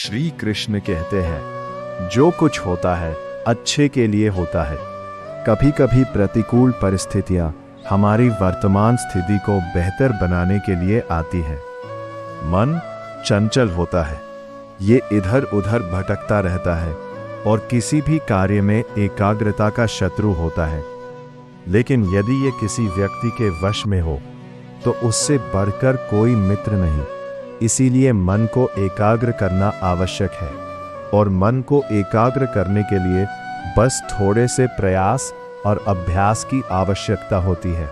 श्री कृष्ण कहते हैं, जो कुछ होता है अच्छे के लिए होता है। कभी कभी प्रतिकूल परिस्थितियां हमारी वर्तमान स्थिति को बेहतर बनाने के लिए आती हैं। मन चंचल होता है, ये इधर उधर भटकता रहता है और किसी भी कार्य में एकाग्रता का शत्रु होता है। लेकिन यदि ये किसी व्यक्ति के वश में हो तो उससे बढ़कर कोई मित्र नहीं। इसीलिए मन को एकाग्र करना आवश्यक है और मन को एकाग्र करने के लिए बस थोड़े से प्रयास और अभ्यास की आवश्यकता होती है।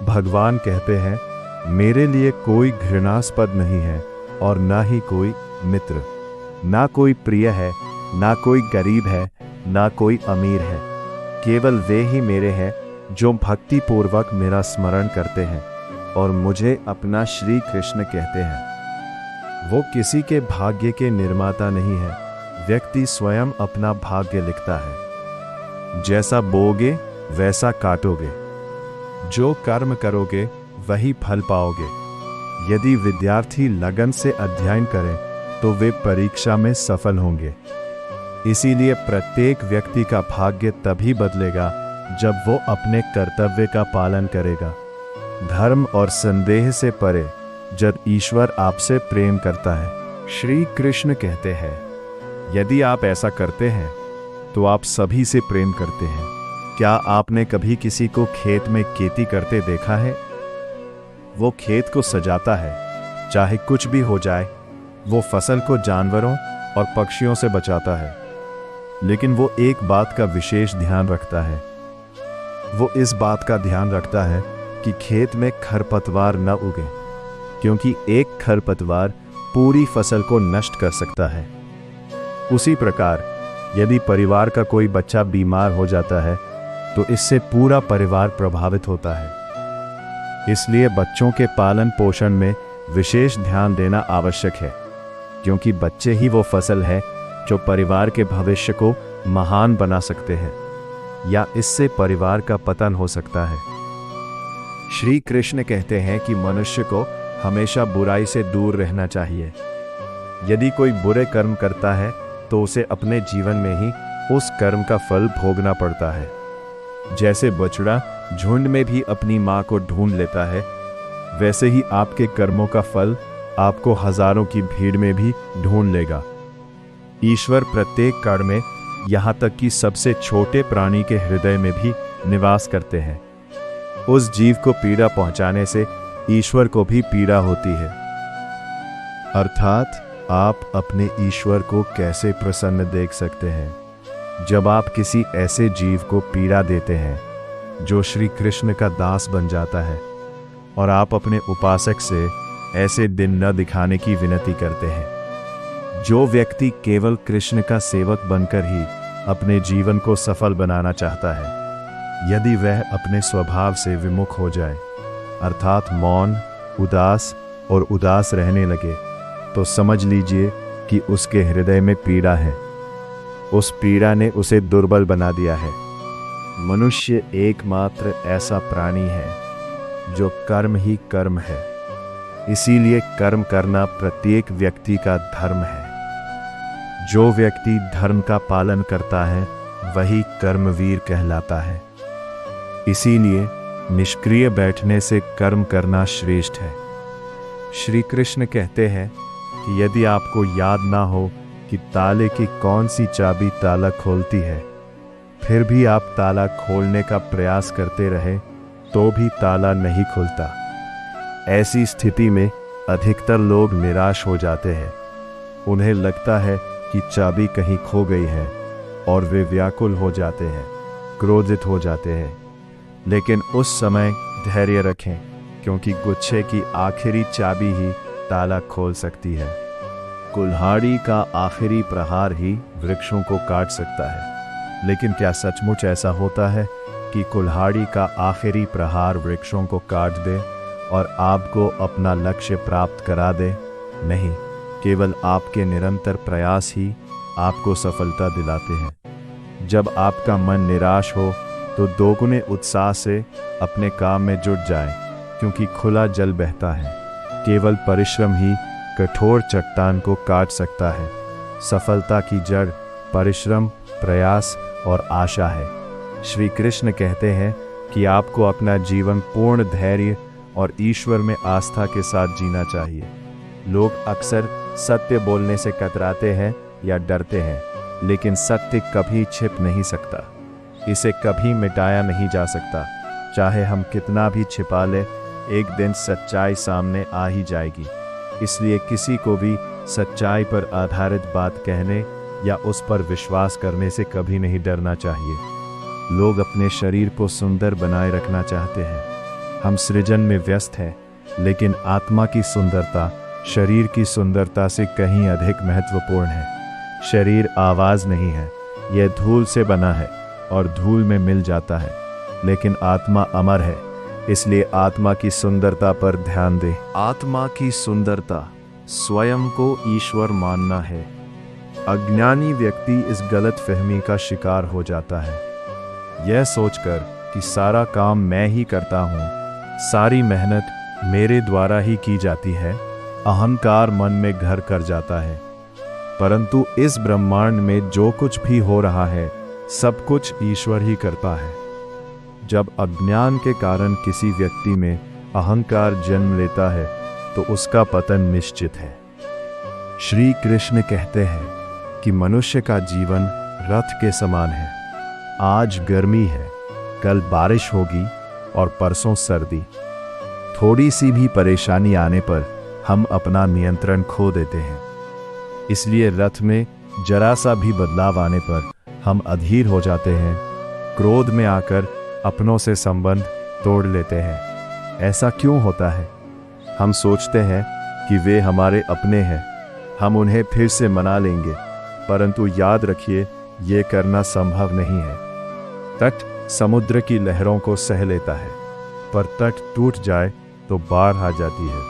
भगवान कहते हैं, मेरे लिए कोई घृणास्पद नहीं है और ना ही कोई मित्र, ना कोई प्रिय है, ना कोई गरीब है, ना कोई अमीर है। केवल वे ही मेरे हैं जो भक्ति पूर्वक मेरा स्मरण करते हैं और मुझे अपना श्री कृष्ण कहते हैं। वो किसी के भाग्य के निर्माता नहीं है, व्यक्ति स्वयं अपना भाग्य लिखता है। जैसा बोओगे वैसा काटोगे, जो कर्म करोगे वही फल पाओगे। यदि विद्यार्थी लगन से अध्ययन करें तो वे परीक्षा में सफल होंगे। इसीलिए प्रत्येक व्यक्ति का भाग्य तभी बदलेगा जब वो अपने कर्तव्य का पालन करेगा। धर्म और संदेह से परे जब ईश्वर आपसे प्रेम करता है। श्री कृष्ण कहते हैं, यदि आप ऐसा करते हैं तो आप सभी से प्रेम करते हैं। क्या आपने कभी किसी को खेत में खेती करते देखा है? वो खेत को सजाता है, चाहे कुछ भी हो जाए। वो फसल को जानवरों और पक्षियों से बचाता है। लेकिन वो एक बात का विशेष ध्यान रखता है। वो इस बात का ध्यान रखता है कि खेत में खरपतवार न उगे, क्योंकि एक खरपतवार पूरी फसल को नष्ट कर सकता है। उसी प्रकार यदि परिवार का कोई बच्चा बीमार हो जाता है तो इससे पूरा परिवार प्रभावित होता है। इसलिए बच्चों के पालन पोषण में विशेष ध्यान देना आवश्यक है, क्योंकि बच्चे ही वो फसल है जो परिवार के भविष्य को महान बना सकते हैं, या इससे परिवार का पतन हो सकता है। श्री कृष्ण कहते हैं कि मनुष्य को हमेशा बुराई से दूर रहना चाहिए। यदि कोई बुरे कर्म करता है तो उसे अपने जीवन में ही उस कर्म का फल भोगना पड़ता है। जैसे बछड़ा झुंड में भी अपनी मां को ढूंढ लेता है, वैसे ही आपके कर्मों का फल आपको हजारों की भीड़ में भी ढूंढ लेगा। ईश्वर प्रत्येक कण में, यहाँ तक कि सबसे छोटे प्राणी के हृदय में भी निवास करते हैं। उस जीव को पीड़ा पहुंचाने से ईश्वर को भी पीड़ा होती है। अर्थात आप अपने ईश्वर को कैसे प्रसन्न देख सकते हैं जब आप किसी ऐसे जीव को पीड़ा देते हैं जो श्री कृष्ण का दास बन जाता है, और आप अपने उपासक से ऐसे दिन न दिखाने की विनती करते हैं। जो व्यक्ति केवल कृष्ण का सेवक बनकर ही अपने जीवन को सफल बनाना चाहता है, यदि वह अपने स्वभाव से विमुख हो जाए, अर्थात मौन, उदास और उदास रहने लगे, तो समझ लीजिए कि उसके हृदय में पीड़ा है। उस पीड़ा ने उसे दुर्बल बना दिया है। मनुष्य एकमात्र ऐसा प्राणी है जो कर्म ही कर्म है। इसीलिए कर्म करना प्रत्येक व्यक्ति का धर्म है। जो व्यक्ति धर्म का पालन करता है वही कर्मवीर कहलाता है। इसीलिए निष्क्रिय बैठने से कर्म करना श्रेष्ठ है। श्री कृष्ण कहते हैं कि यदि आपको याद ना हो कि ताले की कौन सी चाबी ताला खोलती है, फिर भी आप ताला खोलने का प्रयास करते रहे तो भी ताला नहीं खुलता। ऐसी स्थिति में अधिकतर लोग निराश हो जाते हैं। उन्हें लगता है कि चाबी कहीं खो गई है और वे व्याकुल हो जाते हैं, क्रोधित हो जाते हैं। लेकिन उस समय धैर्य रखें, क्योंकि गुच्छे की आखिरी चाबी ही ताला खोल सकती है। कुल्हाड़ी का आखिरी प्रहार ही वृक्षों को काट सकता है। लेकिन क्या सचमुच ऐसा होता है कि कुल्हाड़ी का आखिरी प्रहार वृक्षों को काट दे और आपको अपना लक्ष्य प्राप्त करा दे? नहीं, केवल आपके निरंतर प्रयास ही आपको सफलता दिलाते हैं। जब आपका मन निराश हो तो दोगुने उत्साह से अपने काम में जुट जाए, क्योंकि खुला जल बहता है। केवल परिश्रम ही कठोर चट्टान को काट सकता है। सफलता की जड़ परिश्रम, प्रयास और आशा है। श्री कृष्ण कहते हैं कि आपको अपना जीवन पूर्ण धैर्य और ईश्वर में आस्था के साथ जीना चाहिए। लोग अक्सर सत्य बोलने से कतराते हैं या डरते हैं, लेकिन सत्य कभी छिप नहीं सकता। इसे कभी मिटाया नहीं जा सकता। चाहे हम कितना भी छिपा लें, एक दिन सच्चाई सामने आ ही जाएगी। इसलिए किसी को भी सच्चाई पर आधारित बात कहने या उस पर विश्वास करने से कभी नहीं डरना चाहिए। लोग अपने शरीर को सुंदर बनाए रखना चाहते हैं। हम सृजन में व्यस्त हैं, लेकिन आत्मा की सुंदरता शरीर की सुंदरता से कहीं अधिक महत्वपूर्ण है। शरीर आवाज नहीं है, यह धूल से बना है और धूल में मिल जाता है, लेकिन आत्मा अमर है। इसलिए आत्मा की सुंदरता पर ध्यान दें। आत्मा की सुंदरता स्वयं को ईश्वर मानना है। अज्ञानी व्यक्ति इस गलत फहमी का शिकार हो जाता है, यह सोचकर कि सारा काम मैं ही करता हूँ, सारी मेहनत मेरे द्वारा ही की जाती है। अहंकार मन में घर कर जाता है। परंतु इस ब्रह्मांड में जो कुछ भी हो रहा है, सब कुछ ईश्वर ही करता है। जब अज्ञान के कारण किसी व्यक्ति में अहंकार जन्म लेता है, तो उसका पतन निश्चित है। श्री कृष्ण कहते हैं कि मनुष्य का जीवन रथ के समान है। आज गर्मी है, कल बारिश होगी और परसों सर्दी। थोड़ी सी भी परेशानी आने पर हम अपना नियंत्रण खो देते हैं। इसलिए रथ में जरा सा भी बदलाव आने पर हम अधीर हो जाते हैं, क्रोध में आकर अपनों से संबंध तोड़ लेते हैं। ऐसा क्यों होता है? हम सोचते हैं कि वे हमारे अपने हैं, हम उन्हें फिर से मना लेंगे, परंतु याद रखिए, ये करना संभव नहीं है। तट समुद्र की लहरों को सह लेता है, पर तट टूट जाए तो बाढ़ आ जाती है।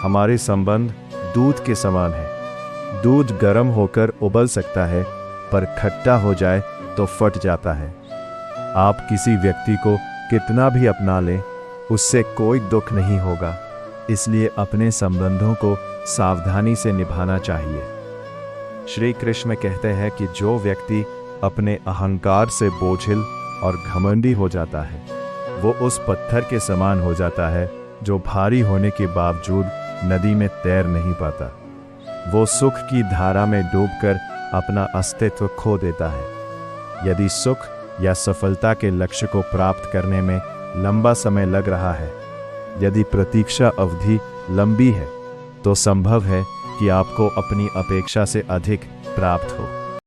हमारे संबंध दूध के समान है। दूध गर्म होकर उबल सकता है, पर खट्टा हो जाए तो फट जाता है। आप किसी व्यक्ति को कितना भी अपना लें, उससे कोई दुख नहीं होगा। इसलिए अपने संबंधों को सावधानी से निभाना चाहिए। श्री कृष्ण कहते हैं कि जो व्यक्ति अपने अहंकार से बोझिल और घमंडी हो जाता है, वो उस पत्थर के समान हो जाता है जो भारी होने के बावजूद नदी में तैर नहीं पाता। वो सुख की धारा में डूबकर अपना अस्तित्व खो देता है। यदि सुख या सफलता के लक्ष्य को प्राप्त करने में लंबा समय लग रहा है, यदि प्रतीक्षा अवधि लंबी है, तो संभव है कि आपको अपनी अपेक्षा से अधिक प्राप्त हो।